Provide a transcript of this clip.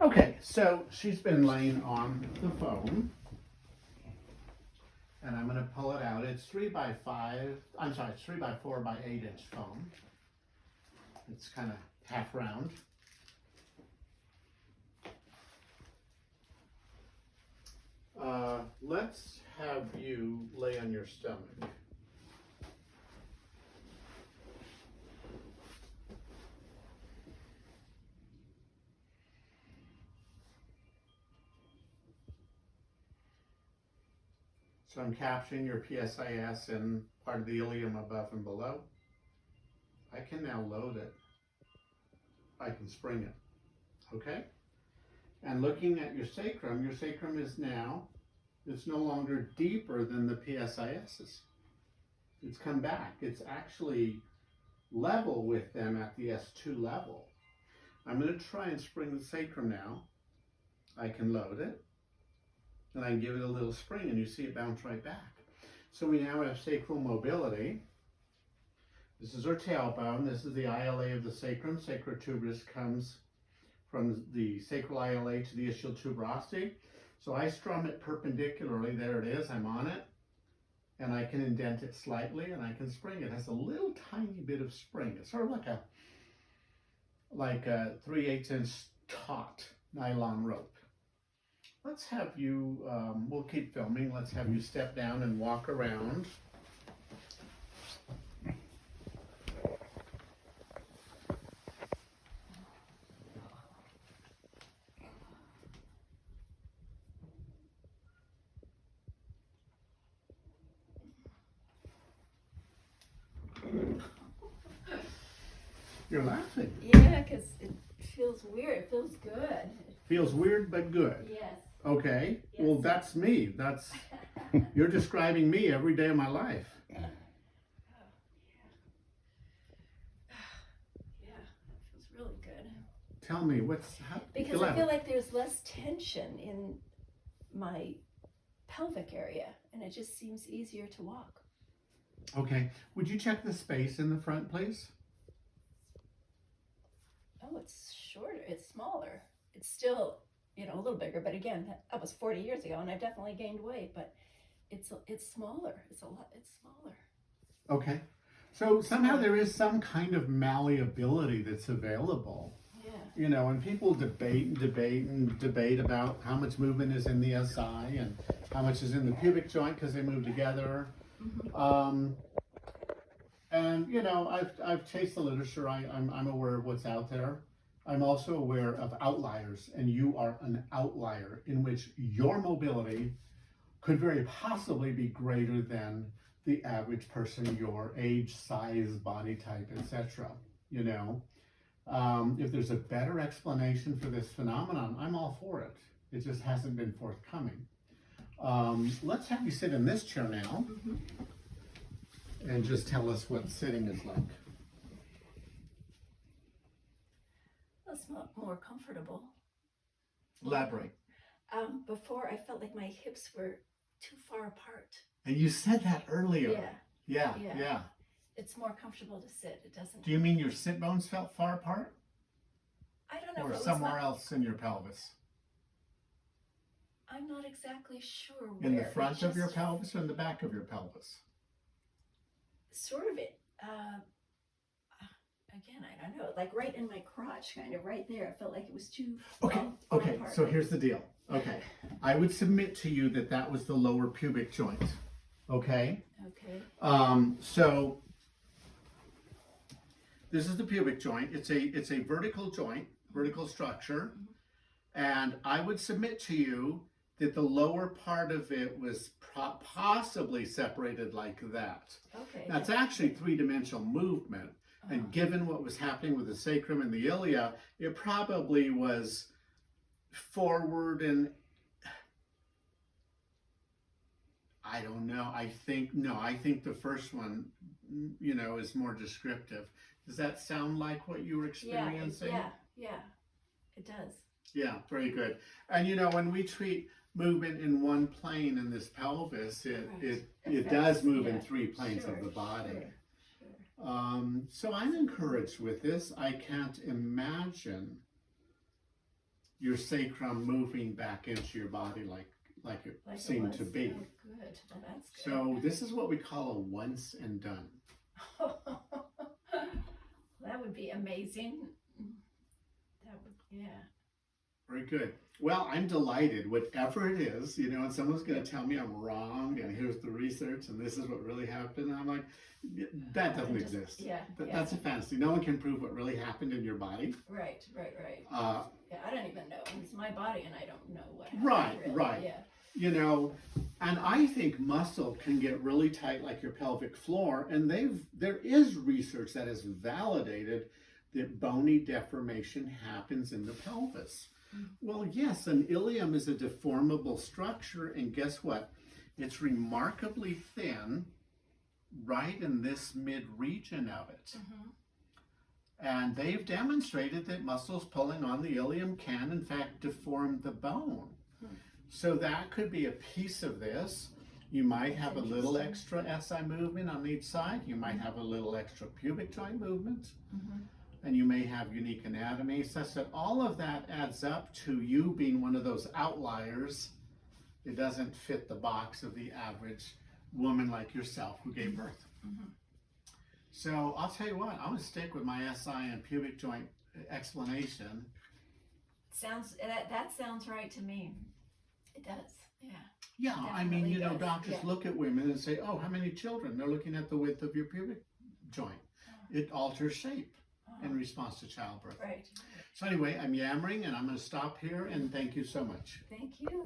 Okay, so she's been laying on the foam, and I'm going to pull it out. It's 3 by 5. I'm sorry, it's 3 by 4 by 8-inch foam. It's kind of half round. Let's have you lay on your stomach. So I'm capturing your PSIS and part of the ileum above and below. I can now load it. I can spring it, okay? And looking at your sacrum is now, it's no longer deeper than the PSISs. It's come back. It's actually level with them at the S2 level. I'm going to try and spring the sacrum now. I can load it. And I can give it a little spring, and you see it bounce right back. So we now have sacral mobility. This is our tailbone. This is the ILA of the sacrum. Sacrotuberous comes from the sacral ILA to the ischial tuberosity. So I strum it perpendicularly. There it is. I'm on it. And I can indent it slightly, and I can spring it. It has a little tiny bit of spring. It's sort of like a 3/8-inch taut nylon rope. Let's have you, we'll keep filming. Let's have you step down and walk around. You're laughing. Yeah, because it feels weird. It feels good. Feels weird, but good. Yes. Okay. Yes. Well, that's me. That's, you're describing me every day of my life. Yeah, that feels really good. Tell me, Because I feel like there's less tension in my pelvic area, and it just seems easier to walk. Okay. Would you check the space in the front, please? Oh, it's shorter. It's smaller. It's still, a little bigger, but again, that was 40 years ago, and I've definitely gained weight, but it's smaller. It's smaller. Okay. So somehow there is some kind of malleability that's available. Yeah. And people debate about how much movement is in the SI and how much is in the pubic joint because they move together. Mm-hmm. And I've chased the literature. I'm aware of what's out there. I'm also aware of outliers, and you are an outlier in which your mobility could very possibly be greater than the average person, your age, size, body type, etc. If there's a better explanation for this phenomenon, I'm all for it. It just hasn't been forthcoming. Let's have you sit in this chair now. Mm-hmm. And just tell us what sitting is like. It's not more comfortable. Elaborate. Before I felt like my hips were too far apart. And you said that earlier. Yeah. Yeah. It's more comfortable to sit. It doesn't. Do you mean your sit bones felt far apart? I don't know. Or somewhere else in your pelvis? I'm not exactly sure where. In the front of your pelvis or in the back of your pelvis? Sort of it. Again, I don't know. Like right in my crotch, kind of right there. I felt like it was too. Okay. Apart. So here's the deal. Okay. I would submit to you that was the lower pubic joint. Okay. Okay. So this is the pubic joint. It's a vertical joint, vertical structure, and I would submit to you that the lower part of it was possibly separated like that. Okay. That's actually three-dimensional movement. And given what was happening with the sacrum and the ilia, it probably was forward and I don't know. I think the first one, is more descriptive. Does that sound like what you were experiencing? Yeah, it does. Yeah, very good. And when we treat movement in one plane in this pelvis, it does move in three planes of the body. Sure. So I'm encouraged with this. I can't imagine your sacrum moving back into your body like it Like it seemed was. to be. Oh, good. Well, that's good. So this is what we call a once and done. That would be amazing. That would, yeah. Very good. Well, I'm delighted, whatever it is, you know, and someone's going to tell me I'm wrong, and here's the research, and this is what really happened. And I'm like, that doesn't exist. Yeah, That's a fantasy. No one can prove what really happened in your body. Right. Yeah, I don't even know. It's my body, and I don't know what happened. Right, really. right. Yeah. You know, and I think muscle can get really tight like your pelvic floor, and there is research that has validated that bony deformation happens in the pelvis. Well, yes, an ilium is a deformable structure, and guess what? It's remarkably thin right in this mid-region of it. And they've demonstrated that muscles pulling on the ilium can, in fact, deform the bone. So that could be a piece of this. You might have a little extra SI movement on each side. You might have a little extra pubic joint movement. And you may have unique anatomy, such that all of that adds up to you being one of those outliers that doesn't fit the box of the average woman like yourself who gave birth. So I'll tell you what, I'm going to stick with my SI and pubic joint explanation. That sounds right to me. It does, yeah. Yeah, I mean, you know, does, doctors look at women and say, oh, how many children? They're looking at the width of your pubic joint. It alters shape in response to childbirth. Right. So anyway, I'm yammering and I'm going to stop here, and thank you so much. Thank you.